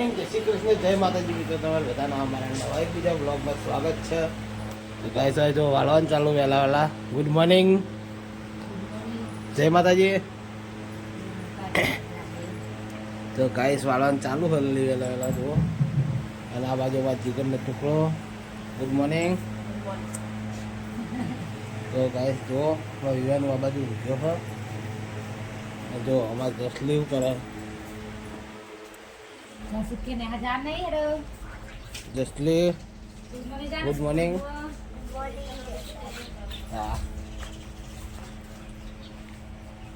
Morning, જય શ્રી કૃષ્ણ, જય માતાજી. મિત્રો તમારે બધાના અમારા નવા એક બીજા બ્લોગમાં સ્વાગત છે. ગાઈસ હવે જો વાળવાનું ચાલુ વહેલા વહેલા. ગુડ મોર્નિંગ, જય માતાજી. તો ગાઈસ વાળવાનું ચાલુ હલ્લી વહેલા વહેલા જુઓ. અને આ બાજુમાં ચિકનનો ટુકડો. Good morning. તો ગાઈસ જો વિવાહનું આ બાજુ ઉઠ્યો છે. જો અમારે જસલી શું કરે? જસલી ગુડ મોર્નિંગ. હા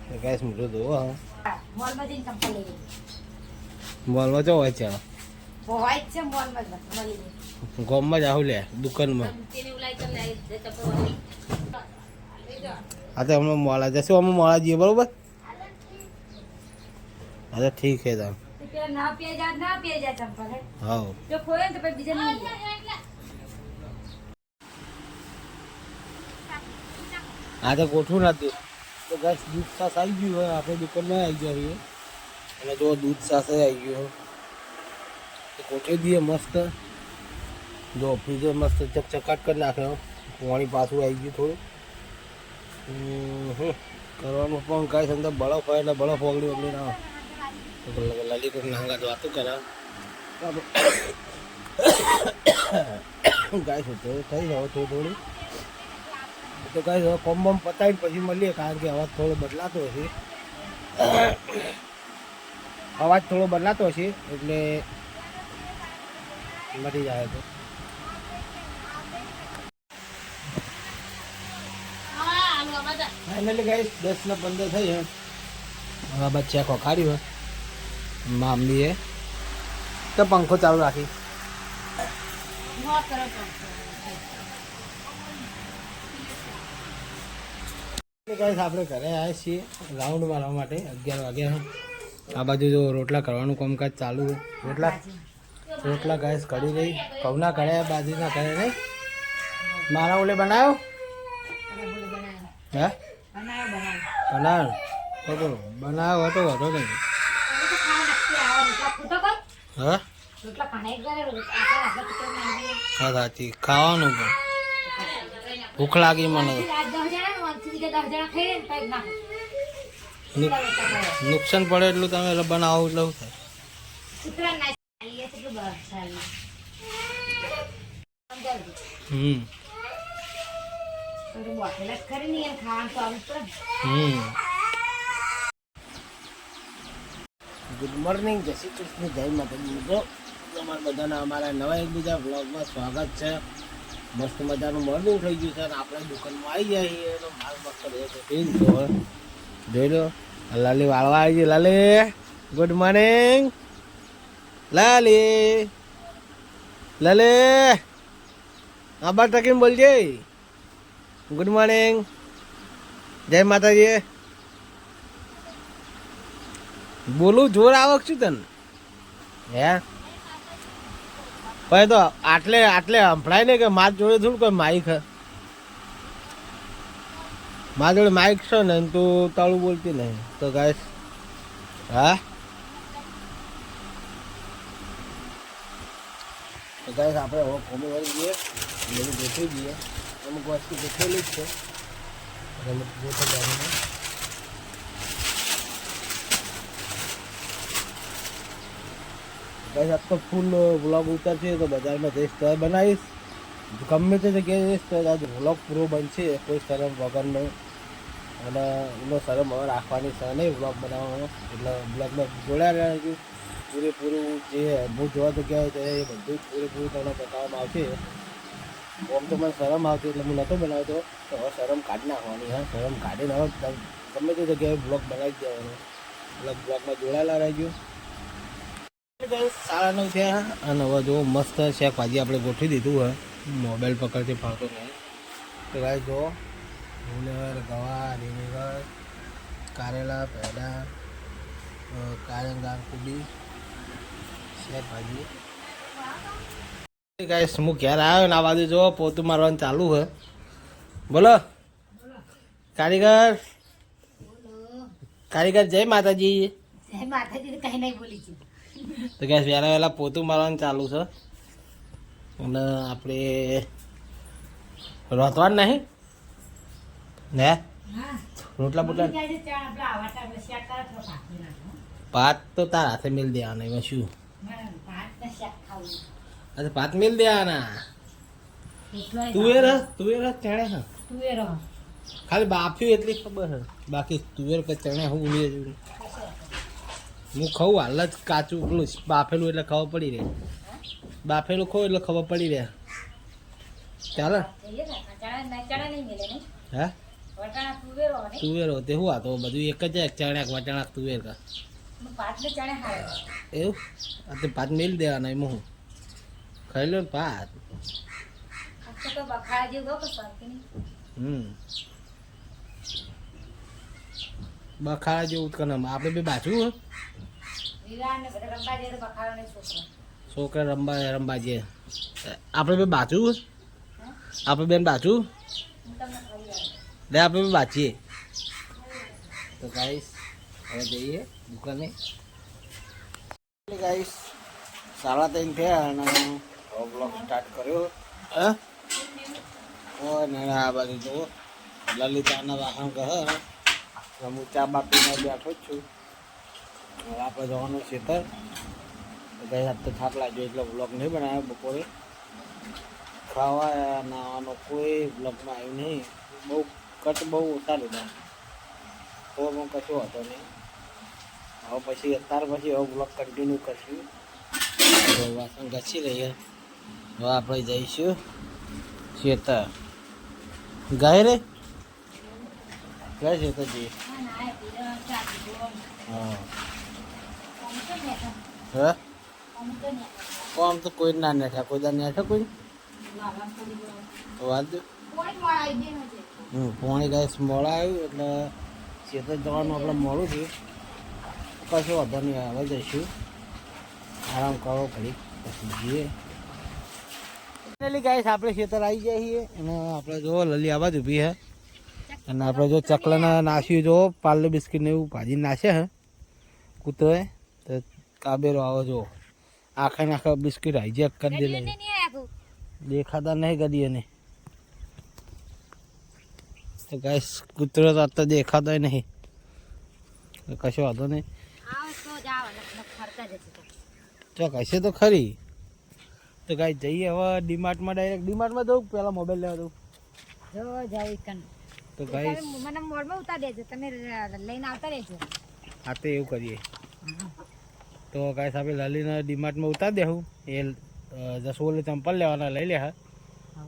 તો ગાઈસ મિત્રો જુઓ હા મોલમાં જો હોય છે ગોમમાં જ આવું લે દુકાનમાં. હા તો હમણાં મોડા જશું, અમે મોડા જઈએ બરોબર. અરે ઠીક છે તમ હા આ તો ગોઠવું નથી. તો ગાઈસ દૂધ સાસ આવી ગયું હોય, આપણે દુકાનમાં આવી ગયા છીએ અને જો દૂધ સાસ આવી ગયું તો ગોઠવી દઈએ મસ્ત. જો ફ્રીજર મસ્ત ચકચકાટ કરી નાખ્યો. પાણી પાછું આવી ગયું થોડું કરવાનું પણ ગાઈસ અંદર બરફ હોય એટલે બરફ ઓગળી ઓગળી ના લલિત નાંગા તો વાતું કરા ગાઈસ તો થઈ જાવ થોડું. તો ગાઈસ હવે કોમ બમ પતાવીને પછી મળીએ, કારણ કે અવાજ થોડો બદલાતો હશે. અવાજ થોડો બદલાતો હશે એટલે મળી જાય. તો ફાઇનલી ગાઈસ 10 ને 15 થઈ હે. હવે બચ્ચા ખોખાડ્યું હોય મામલીએ તો પંખો ચાલુ રાખી. આપણે ઘરે આવ્યા છીએ રાઉન્ડ મારવા માટે. 11 વાગ્યા. આ બાજુ જો રોટલા કરવાનું કામકાજ ચાલુ છે. રોટલા ગાઈસ કરી રહી. ઘઉંના કર્યા, બાજરીના કર્યા નહીં. મારા ઓલે બનાવ્યો હે બનાવ્યો હતો વધો નહીં. હા સાચી ખાવાનું પણ ભૂખ લાગી મને. નુકસાન પડે એટલું તમે બનાવો એટલે થાય. ગુડ મોર્નિંગ, જય શ્રી કૃષ્ણ, જય માતાજી. મિત્રો તમારા બધાના અમારા નવા એકબીજા બ્લોગમાં સ્વાગત છે. મસ્ત મજાનું મોર્નિંગ થઈ ગયું છે અને આપણે દુકાનમાં આવી જાય છીએ. એનો માલ મસ્ત રહ્યો છે જોઈ લો. લાલી વાળવા આવી ગઈ. લાલી ગુડ મોર્નિંગ. લાલી લાલી આબાર ટકીને બોલજે ગુડ મોર્નિંગ, જય માતાજી. બોલું જોર આવક છું તને હે ભાઈ. તો આટલે સંભળાય ને કે માર જોડે થોડું કોઈ માઇક હે. મારા જોડે માઇક છે ને તું તાળું બોલતી નહીં. તો ગાઈસ હા તો ગાઈસ આપણે હવે કોમી વળી જઈએ, બધું ગોઠવી દઈએ. અમુક વસ્તુ ગોઠવેલી જ છે. અમુક ગોઠવવાની ગાઈસ આજ તો ફૂલ વ્લોગ ઉતરશે. તો બજારમાં જઈશ તો બનાવીશ, ગમે તે જગ્યાએ જઈશ તો આજે વ્લોગ પૂરો બનશે કોઈ શરમ વગરનો. અને એનો શરમ હવે રાખવાની છે નહીં વ્લોગ બનાવવાનો. એટલે બ્લોગમાં જોડાયા રહેજો. પૂરેપૂરું જે હું જોવા જગ્યાએ છે એ બધું પૂરેપૂરું તમને બતાવવામાં આવશે. આમ તો મને શરમ આવતી એટલે હું નહોતો બનાવતો. તો હવે શરમ કાઢી નાખવાની. હા શરમ કાઢીને હવે ગમે તે જગ્યાએ બ્લોગ બનાવી જ દેવાનો. એટલે બ્લોગમાં જોડાયેલા રહેજો. 9:30 થયા અને હવે જો મસ્ત શાકભાજી આપણે ગોઠવી દીધું હોય. મોબાઈલ પકડથી ફાવતો નહીં. તો ભાઈ જો ભૂલર, ગવાર, રીંગણ, કારેલા, પેડા, કારેંગા, કુબી શાકભાજી. ગાઈસ હું ઘેર આવ્યો ને આ બાજુ જો પોતું મારવાનું ચાલુ હોય. બોલો કારીગર જય માતાજી. જય માતાજી. કઈ નહીં બોલી છું તો ગેસ વહેલા વહેલા પોતું મારવાનું ચાલુ છે અને આપણે રોતવાનું નહીં ને રોટલા બોટલા ભાત તો તાર હાથે મિલ દેવાના એમાં શું અરે ભાત મિલ દેવાના તુવેર ચણે હા ખાલી બાફ્યું એટલી ખબર છે બાકી તુવેર કે ચણે હું ભૂલી જઉં હું ખાઉં હાલ જ કાચું પેલું બાફેલું એટલે ખબર પડી રહે બાફેલું ખાઉં એટલે ખબર પડી રહે ચાલે હા તુવેરો તે શું હતો બધું એક જ ચણાક વટાણાક તુવેર કા એવું આ તો ભાત મેળ દેવાના એમાં હું ખાઈ લો ને ભાત બખાડા જેવું જ કરે આપણે બે બાજુ છોકરા રંબા જઈએ આપણે બે બાજુ આપણે બેન બાજુ લે આપણે બે બાજીએ તો ગાઈસ હવે જઈએ દુકાને ગાઈસ 3:30 થયા અને બ્લોગ સ્ટાર્ટ કર્યો આ બાજુ જુઓ લલિતાના વાહન કહે હું ચા બાપીને બેઠો જ છું હવે આપણે જવાનું ખેતર ગઈ હાથ તો થાક લાગ્યો એટલે બ્લોગ નહીં બનાવ્યો બપોરે ખાવા નાવાનો કોઈ બ્લોગમાં આવ્યું નહીં બહુ કટ બહુ ઓછા લીધા તો હું કશું હતો નહીં હવે પછી અત્યાર પછી હવે બ્લોગ કન્ટિન્યુ કરશું વાસણ ઘસી રહીએ હવે આપણે જઈશું ખેતર ગાય રે ગાય ખેતર જઈએ હા કોમ તો કોઈ ના નેઠા કોઈ દા નેઠા કોઈ તો વાત દો પોણી ગાય મોડા આવ્યું એટલે ખેતર જવાનું આપણે મોડું થયું કશું વાંધો નહીં હવે જઈશું આરામ કરો ઘડી પછી જઈએ ગાઈસ આપણે ખેતર આવી જાય છીએ અને આપણે જો લલી આવાજ ઊભી છે અને આપણે જો ચકલાના નાસ્યું જો પાર્લે બિસ્કિટ ને એવું ભાજી નાશે હે કૂતોએ તો કાબેરો આવો જો આખા બિસ્કિટ હાઈજેક કરી દે દેખાતા નહીં કદી એને તો ગાઈસ કૂતરો તો દેખાતો નહીં કશો વાંધો નહીં ચો કશે તો ખરી તો ગાઈ જઈએ હવે ડીમાર્ટમાં ડાયરેક્ટ ડીમાર્ટમાં જવું પહેલાં મોબાઈલ લેવા દઉં તો ગાઈ મને મોડમાં ઉતાર દેજો તમે લઈને આવતા રહેજો હા તો એવું કરીએ તો ગાઈસ આપણે લલીને ડીમાર્ટમાં ઉતાર દેવું એ જસોલે ચંપલ લેવાના લઈ લે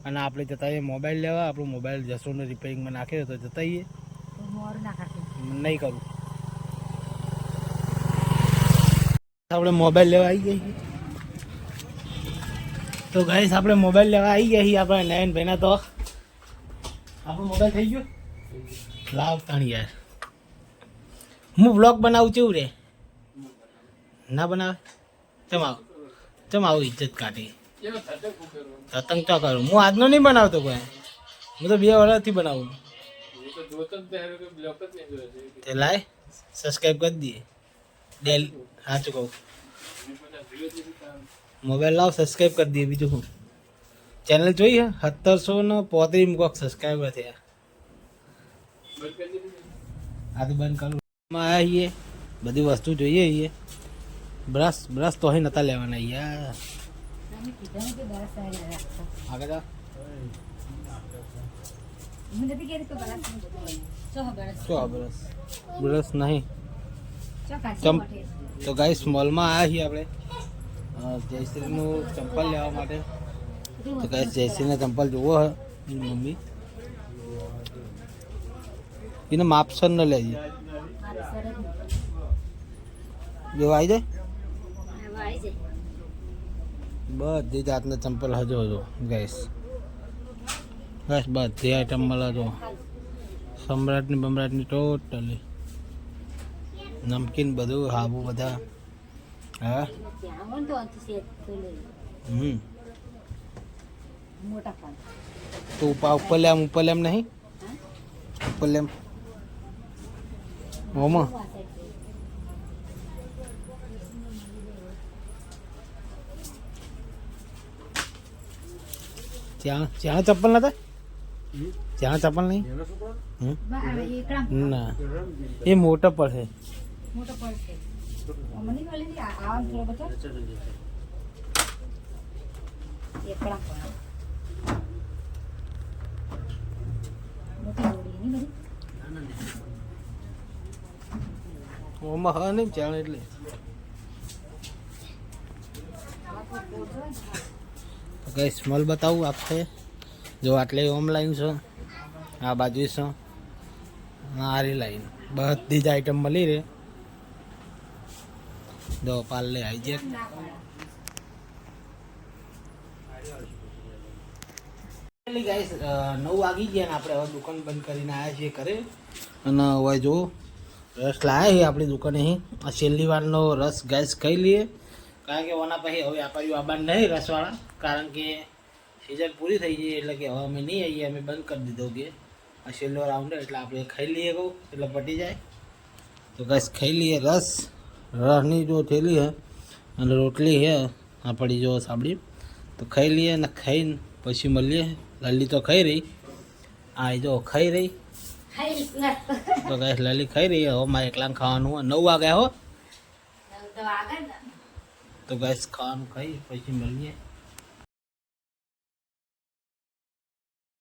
અને આપણે જતા આવીએ મોબાઈલ લેવા આપણું મોબાઈલ જસોને રિપેરિંગમાં નાખી દે તો જતા આવીએ નહીં કરું આપણે મોબાઈલ લેવા આવી ગઈ તો ગાઈસ આપણે મોબાઈલ લેવા આવી ગયા છીએ આપણે નયનભાઈના તો આપણો મોબાઈલ થઈ ગયો લાવ તાણી યાર હું બ્લોગ બનાવું છું રે ના બનાવે ચમ આવું ઇજ્જત કાઢી તતંગ તો કરું હું આજનો નહીં બનાવતો કોઈ હું તો 2 વર્ષથી બનાવું તે લાય સબસ્ક્રાઈબ કરી દઈએ ડેલી સાચું કહું મોબાઈલ લાવ સબસ્ક્રાઈબ કરી દઈએ બીજું હું ચેનલ જોઈ હે 1735 મુકોક સબસ્ક્રાઈબર થયા આ તો બંધ કરું આવ્યા છીએ બધી વસ્તુ જોઈએ છીએ બ્રશ તો અહીં નતા લેવાના યાર આગળ બ્રશ નહીં તો ગાઈસ મોલમાં આવ્યા છીએ આપણે જયશ્રીનું ચંપલ લેવા માટે તો ગાઈસ જયશ્રીના ચંપલ જોવો હે મમ્મી એને માપસર ન લેજે જો આવી જાય બધી જાતના ચંપલ હજો હજો ગાઈસ બધી આઈટમ મળે જો બમરાટની ટોટલી નમકીન બધું હાબુ બધા હા તો ઉપર લેમ નહીં ઉપર લેમ ઓમાં ત્યાં ચપ્પલ નતા ત્યાં ચપ્પલ નહીં ના એ મોટા પર છે ઓમાં હા નહીં ચાણ એટલે કઈ સ્મોલ બતાવું આપશે જો આટલે ઓનલાઈન છે આ બાજુ છે આરી લાઈન બધી જ આઈટમ મળી રહે જો પાર્લે હાઈજેક ગાઈસ 9 વાગી ગયા ને આપણે હવે દુકાન બંધ કરીને આવ્યા છીએ ઘરે અને હવે જો રસ લાવ્યા છીએ આપણી દુકાને આ છેલ્લી વારનો રસ ગાઈસ ખાઈ લઈએ કારણ કે ઓના પછી હવે વ્યાપારીઓ આબાન નહીં રસવાળા કારણ કે સિઝન પૂરી થઈ ગઈ એટલે કે હવે અમે નહીં આવીએ અમે બંધ કરી દીધો કે આ છેલ્લો રાઉન્ડ એટલે આપણે ખાઈ લઈએ કહું એટલે પટી જાય તો ગાઈસ ખાઈ લઈએ રસની જો થેલી હે અને રોટલી હે આપણી જો સાંભળી તો ખાઈ લઈએ અને ખાઈને પછી મળીએ લલી તો ખાઈ રહી આ જો ખાઈ રહી તો ગાઈસ લલી ખાઈ રહી હવે મારે એકલા ખાવાનું હોય 9 વાગ્યા હો તો ગાઈસ ખાવાનું ખાઈ પછી મળીએ